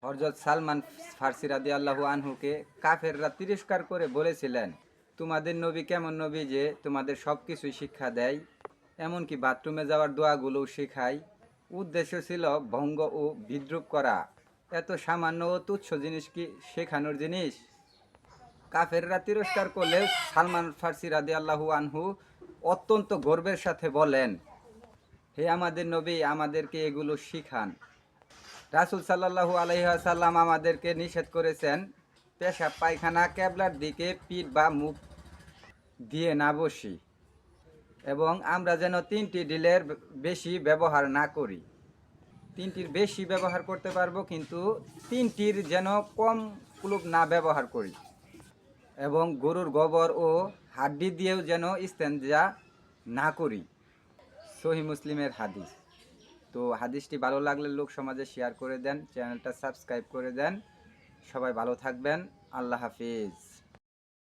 হযরত সালমান ফার্সি রাদিয়াল্লাহু আনহুকে কাফেররা তিরস্কার করে বলেছিলেন, তোমাদের নবী কেমন নবী যে তোমাদের সব কিছুই শিক্ষা দেয়, এমনকি বাথরুমে যাওয়ার দোয়াগুলোও শেখায়। উদ্দেশ্য ছিল ভঙ্গ ও বিদ্রূপ করা। এত সামান্য ও তুচ্ছ জিনিস কি শেখানোর জিনিস? কাফেররা তিরস্কার করলে সালমান ফার্সি রাদিয়াল্লাহু আনহু অত্যন্ত গর্বের সাথে বলেন, হে আমাদের নবী, আমাদেরকে এগুলো শিখান। রাসূল সাল্লাল্লাহু আলাইহি ওয়াসাল্লাম আমাদেরকে নিষেধ করেছেন পেশাব পায়খানা কেবলার দিকে পিঠ বা মুখ দিয়ে না বসি, এবং আমরা যেন তিনটি ডিলের বেশি ব্যবহার না করি। তিনটির বেশি ব্যবহার করতে পারবো, কিন্তু তিনটির যেন কম কুলুপ না ব্যবহার করি, এবং গরুর গোবর ও হাড্ডি দিয়েও যেন ইস্তেঞ্জা না করি। সহি মুসলিমের হাদিস। তো হাদিসটি ভালো লাগলে লোক সমাজে শেয়ার করে দেন, চ্যানেলটা সাবস্ক্রাইব করে দেন। সবাই ভালো থাকবেন। আল্লাহ হাফিজ।